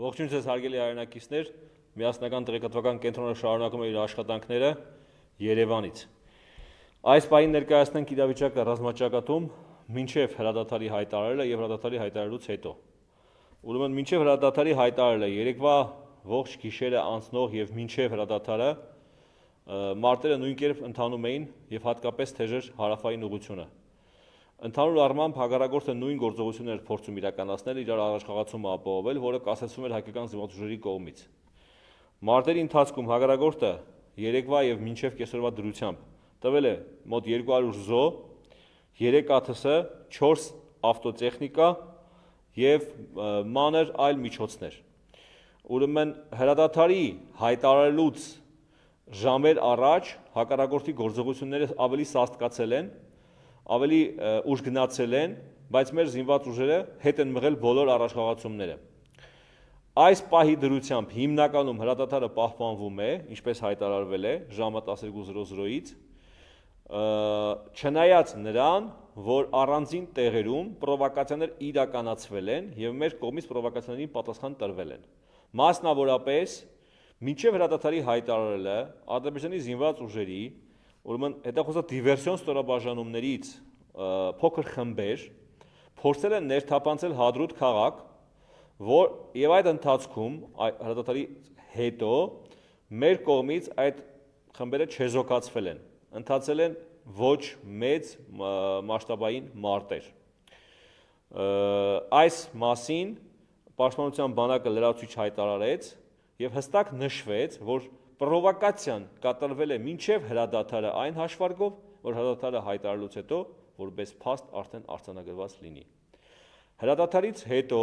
Ողջույն ձեզ հարգելի հայրենակիցներ, միասնական տեղեկատվական կենտրոնը շարունակում է իր աշխատանքները Երևանից։ Այս պահին ներկայացնենք իրավիճակը ռազմաճակատում մինչև հրադադարի հայտարարելը եւ հրադադարի հայտարարելուց հետո։ Ուրեմն մինչև հրադադարի հայտարարելը երեկվա ողջ գիշերը անցնող եւ մինչև հրադադարը մարտերը նույն կերպ ընթանում էին եւ հատկապես թեժեր հարավային ուղղությունը։ Ընդհանուր առմամբ հակառակորդը նույն գործողություններ փորձում իրականացնել իրար առաջխաղացումը ապահովել, որը կասեցվում էր հայկական զինվորների կողմից։ Մարտերի ընթացքում հակառակորդը երեկվա եւ մինչեւ կեսօրվա դրությամբ տվել է մոտ 200 զո, 3 ԱԹՍ, 4 ավտոտեխնիկա եւ մանր այլ միջոցներ։ Ուրեմն հրադադարի հայտարարելուց ժամեր առաջ հակառակորդի գործողությունները ավելի սաստկացել են, ավելի ուժ գնացել են, բայց մեր զինված ուժերը հետ են մղել բոլոր առաջխաղացումները։ Այս պահի դրությամբ հիմնականում հրադադարը պահպանվում է, ինչպես հայտարարվել է ժամը 12:00-ից, չնայած նրան, որ առանձին տեղերում պրովոկացիաներ իրականացվել են եւ մեր կողմից պրովոկացիաներին պատասխան տրվել են։ Մասնավորապես, մինչև հրադադարի հայտարարելը Ադրբեջանի զինված ուժերի, ուրեմն հետախուզող դիվերսիոն ստորաբաժանումներից փոքր խմբեր փորձել են ներթափանցել Հադրութ քաղաք, որ եւ այդ ընթացքում հրադադարի հետո մեր կողմից այդ խմբերը չեզոքացվել են, ընթացել են ոչ մեծ մասշտաբային մարտեր։ Այս մասին Պաշտպանության բանակը լրացուցիչ հայտարարեց եւ հստակ նշվեց, որ պրովոկացիան կատարվել է մինչև հրադադարը այն հաշվարկով, որ հրադադարը հայտարարելուց հետո որպես փաստ արդեն արձանագրված լինի։ Հրադադարից հետո,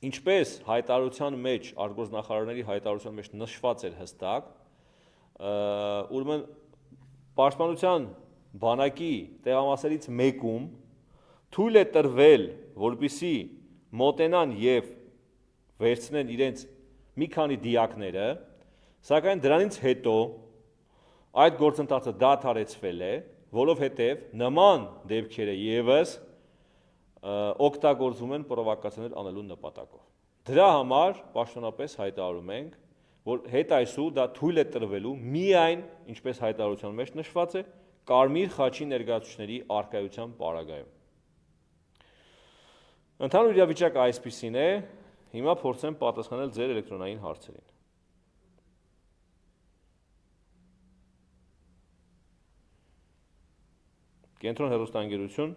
ինչպես հայտարարության մեջ, արտգործնախարարների հայտարարության մեջ նշված էր հստակ, ուրեմն Պաշտպանության բանակի տեղամասերից մեկում թույլ է տրվել, որպեսզի մոտենան եւ վերցնեն իրենց մի քանի դիակները, սակայն դրանից հետո այդ գործընթացը դադարեցվել է, որովհետև նման դեպքերը եւս օգտագործվում են պրովոկացիաներ անելու նպատակով։ Դրա համար պաշտոնապես հայտարարում ենք, որ հետ այսու դա թույլ է տրվելու միայն, ինչպես հայտարարության մեջ նշված է, Կարմիր խաչի ներկայացուցիչների առկայության պարագայում։ Ընդհանուր իրավիճակը այսպիսին է, հիմա փորձեմ պատասխանել ձեր էլեկտրոնային հարցերին։ Կենտրոն հեռուստաընկերություն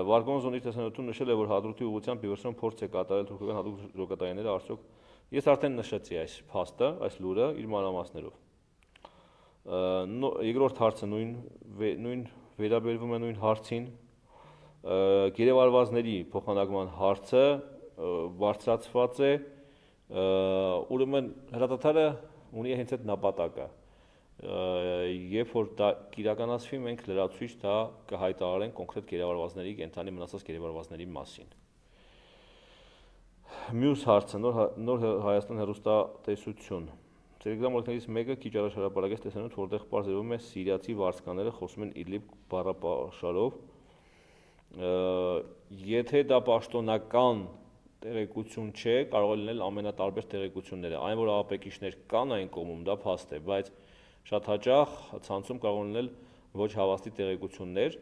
Վարգոն զոնի տեսանյութում նշել է, որ Հադրութի ուղղությամբ դիվերսիոն փորձ է կատարել թուրքական հատուկ զորակայինները, արդյոք ես արդեն նշեցի այս փաստը, այս լուրը իր մանրամասներով։ Երկրորդ հարցը նույն վերաբերվում է նույն հարցին, գերեվարվածների փոխանակման հարցը բարձրացված է, ուրեմն հրադադարը ունի հենց այդ նպատակը։ Երբ որ դա կիրականացվի, մենք լրացուցիչ դա կհայտարարենք կոնկրետ գերեվարվածների, կենթանի մնացած գերեվարվածների մասին։ Մյուս հարցը նոր Հայաստան հեռուստատեսություն։ Տելեգրամ օրենքներից մեկը քիչ առաջ հրապարակեց տեսանյութ, որտեղ պարզվում է սիրիացի վարձկաները խոսում են Իդլիբ բառապաշարով։ Եթե դա պաշտոնական տեղեկություն չէ, կարող է լինել ամենատարբեր տեղեկությունները։ Այն որ ԱՊԿ-ներ կան այն կողմում, դա փաստ է, բայց շատ հաճախ ցանցում կարող լինել ոչ հավաստի տեղեկություններ,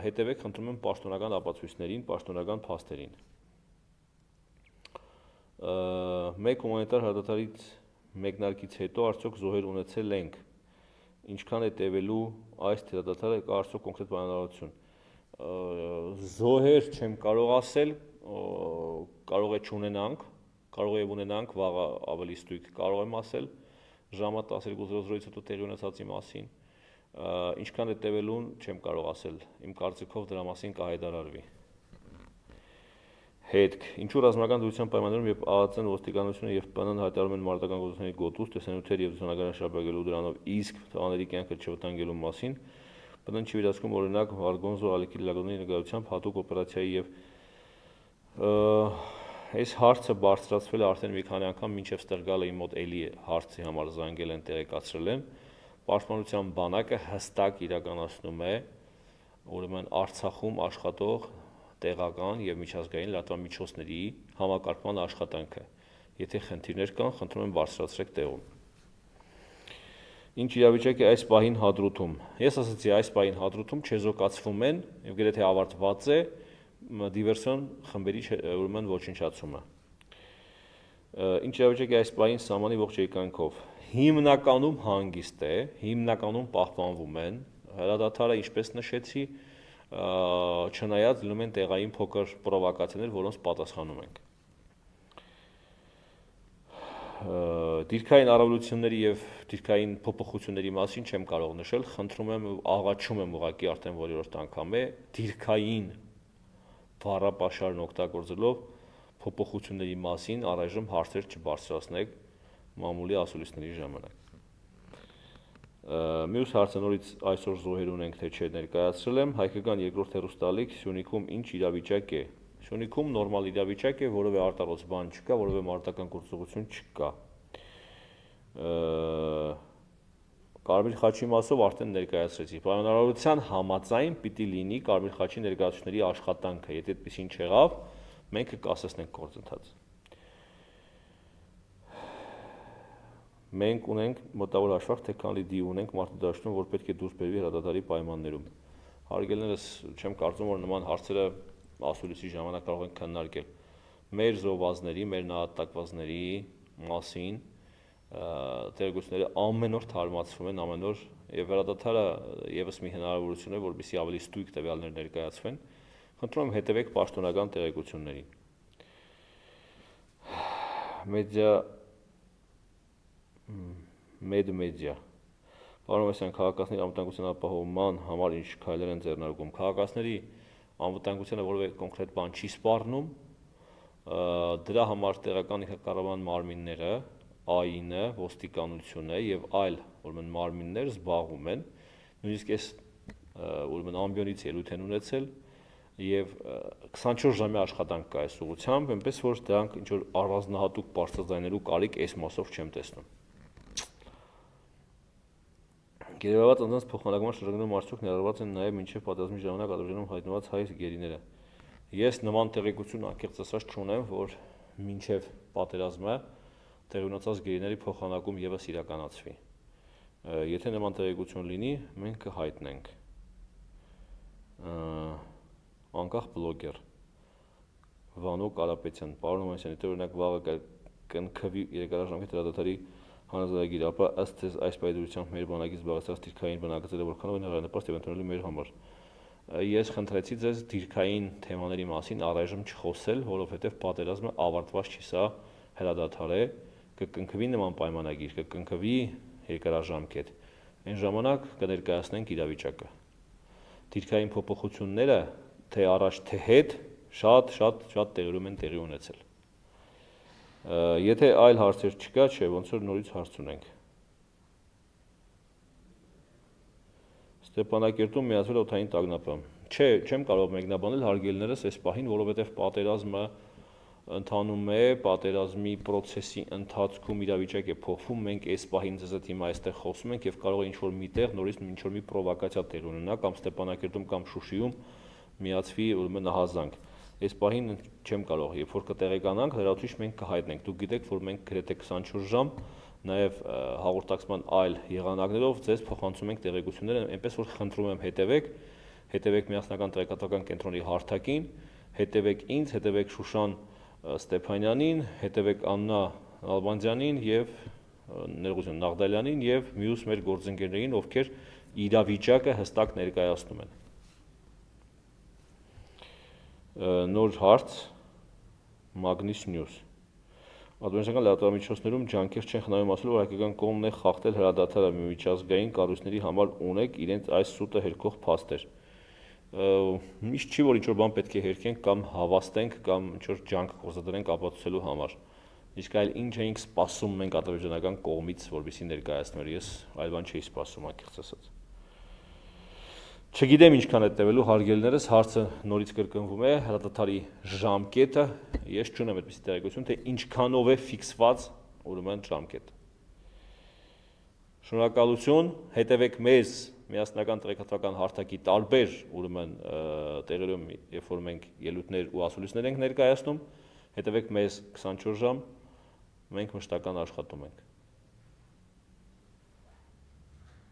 հետևեք խնդրում եմ պաշտոնական ապացույցներին, պաշտոնական փաստերին։ Մեկ հումանիտար հրադադարից մեկնարկից հետո արդյոք զոհեր ունեցել ենք, ինչքան է տևելու այս հրադադարը, կա արդյոք կոնկրետ պայմանավորություն։ Զոհեր չեմ կարող ասել, կարող է չունենանք, կարող է ունենանք վաղը ավելի ստույգ կարող եմ ասել ժամը 12:00-ից հետո տեղի ունեցածի մասին, ինչքան է տևելուն չեմ կարող ասել, իմ կարծիքով դրա մասին կհայտարարվի։ Հետք, ինչու ռազմական դրության պայմաններում, երբ ԱԱԾ-ն, ոստիկանությունը եւ ՊՆ-ն հայտարարում են մարտական գործողությունների գոտուց, տեսանյութեր եւ զոնագրեր շարունակելու դրանով իսկ տղաների կյանքը չվտանգելու մասին, ՊՆ-ն չի վերահսկում օրինակ Վարգոնզո Ալիքի Լագոդոնի նկատմամբ հատուկ օպերացիայի եւ այս հարցը բարձրացվել է արդեն մի քանի անգամ, մինչև ստերգալը իմ մոտ էլի հարցի համար զանգել են, տեղեկացրել են, Պաշտպանության բանակը հստակ իրականացնում է ուրեմն Արցախում աշխատող տեղական եւ միջազգային լրատվամիջոցների համակարգման աշխատանքը։ Եթե խնդիրներ կան, խնդրում եմ բարձրացրեք տեղում։ Ինչ իրավիճակ է այս պահին Հադրութում։ Ես ասացի, այս պահին Հադրութում չեզոքացվում են եւ գրեթե ավարտված է դիվերսիոն խմբերի ուրեմն ոչնչացումը։ Ինչ իրավիճակ է այս պահին սահմանի ողջ երկայնքով։ Հիմնականում հանգիստ է, հիմնականում պահպանվում են, հրադադարը ինչպես նշեցի, չնայած լինում են տեղային փոքր պրովոկացիաներ, որոնց պատասխանում ենք։ Դիրքային առավելությունների եւ դիրքային փոփոխությունների մասին չեմ կարող նշել, խնդրում եմ աղաչում եմ ուղղակի արդեն որերորդ անգամ է դիրքային բառապաշարն օգտագործելով փոփոխությունների մասին առայժմ հարցեր չբարձրացնեք մամուլի ասուլիսների ժամանակ։ Մյուս հարցը նորից այսօր զոհեր ունենք թե չէ ներկայացրել եմ, հայկական երկրորդ հեռուստալիք Սյունիքում ինչ իրավիճակ է։ Սյունիքում նորմալ իրավիճակ է, որովե արտարոց բան չկա, որովե մարտական գործողություն չկա։ Կարմիր խաչի մասով արդեն ներկայացրեցի։ Պայմանավորվածության համաձայն պիտի լինի Կարմիր խաչի ներկայացուցիչների աշխատանքը, եթե այդպեսին չեղավ, մենք կկասեցնենք գործընթաց։ Մենք ունենք մոտավոր հաշվառք, թե քանի դի ունենք մարդու դաշտում, որ պետք է դուրս բերվի հրադադարի պայմաններում։ Հարգելներս, չեմ կարծում, որ նման հարցերը ասուլիսի ժամանակ կարող ենք քննարկել։ Մեր զոհվածների, մեր նահատակվածների մասին տեղեկությունները ամեն օր թարմացվում են, ամեն օր, եւ հրադադարը եւս մի հնարավորություն է, որպեսզի ավելի ստույգ տվյալներ ներկայացվեն։ Խնդրում եմ հետևեք պաշտոնական տեղեկություններին։ Մեդիա Պարոն Մեսյան, քաղաքացիների անվտանգության ապահովման համար ինչ քայլեր են ձեռնարկում։ Քաղաքացիների անվտանգությանը որևէ կոնկրետ բան չի սպառնում, դրա համար տեղական ինքնակառավարման մարմինները, ԱԻՆ-ը, ոստիկանությունը եւ այլ ուրեմն մարմիններ զբաղվում են, նույնիսկ այս ուրեմն ամբիոնից ելույթ են ունեցել եւ 24 ժամյա աշխատանք կա այս ուղղությամբ, այնպես որ դրանք ինչ որ առանձնահատուկ բարձրաձայնելու կարիք այս մասով չեմ տեսնում։ Գերեվարված անձանց փոխանակման շրջանում արդյոք ներառված են նաև մինչև պատերազմի ժամանակ Ադրբեջանում հայտնված հայ գերիները։ Ես նման տեղեկություն անկեղծ ասած չունեմ, որ մինչև պատերազմը տեղի ունեցած գերիների փոխանակում եւս իրականացվի։ Եթե նման տեղեկություն լինի, մենք կհայտնենք։ Անկախ բլոգեր Վանո Կարապետյան, պարոն Հովհաննիսյան, եթե օրինակ վաղը կնքվի երկարաժամկետ հրադադարի հանրազրահագիր, ապա ըստ ձեզ այս պայմանությամբ մեր բանակից զբաղեցած դիրքային բնակաձևերը որքանով են հեռանկարված եւ ընդունելի մեր համար։ Ես խնդրեցի ձեզ դիրքային թեմաների մասին առայժմ չխոսել, որովհետեւ պատերազմը ավարտված չի, սա հրադադար է, կկնքվի նման պայմանագիր, կկնքվի երկարաժամկետ։ Այն ժամանակ կներկայացնենք իրավիճակը։ Դիրքային փոփոխությունները թե առաջ թե հետ շատ տեղում են տեղի ունեցել։ Եթե այլ հարցեր չկա, չէ, ոնց որ նորից հարց ունենք։ Ստեփանակերտում միացվել օդային տագնապը։ Չէ, չեմ կարող մեկնաբանել հարգելներս այս պահին, որովհետև պատերազմը ընթանում է, պատերազմի process-ի ընթացքում իրավիճակ է փոխվում, մենք այս պահին ձեզ հետ հիմա այստեղ խոսում ենք եւ կարող է ինչ-որ միտեղ նորից ինչ-որ մի պրովոկացիա տեղի ունենա կամ Ստեփանակերտում կամ Շուշիում միացվի ուրեմն ահազանգ։ Այս պահին չեմ կարող, երբ որ կտեղեկանանք, լրացուցիչ մենք կհայտնենք։ Դուք գիտեք, որ մենք գրեթե 24 ժամ նաև հաղորդակցման այլ եղանակներով ձեզ փոխանցում ենք տեղեկությունները, այնպես որ խնդրում եմ հետևեք միասնական տեղեկատվական կենտրոնի հարթակին, հետևեք ինձ, հետևեք Շուշան Ստեփանյանին, հետևեք Աննա Ալբանդյանին եւ ներողություն Նաղդալյանին եւ մյուս մեր գործընկերներին, ովքեր իրավիճակը հստակ ներկայացնում են։ Նոր հարց Magnus News Ադրբեջանական լրատվամիջոցներում ջանքեր չեն խնայում ասել, որ հայկական կողմն է խախտել հրադադարը միջազգային կառույցների համար ունեք իրենց այս սուտը հերքող փաստեր։ Միշտ չի որ ինչ-որ բան պետք է հերքենք կամ հավաստենք կամ ինչ-որ ջանք գործադրենք ապացուցելու համար։ Իսկ այլ ինչ էինք սպասում մենք ադրբեջանական կողմից, որպեսզի ներկայացնենք, ես այլ բան չէի սպասում, անկեղծ ասած։ Չգիտեմ ինչքան է տևելու հարգելներս, հարցը նորից կրկնվում է, հրադադարի ժամկետը, ես չունեմ այդպիսի տեղեկություն, թե ինչքանով է ֆիքսված ուրեմն ժամկետը։ Շնորհակալություն, հետևեք մեզ միասնական տեղեկատվական հարթակի տարբեր ուրեմն տեղերում, երբ որ մենք ելույթներ ու ասուլիսներ ենք ներկայացնում, հետևեք մեզ 24 ժամ, մենք մշտական աշխատում ենք։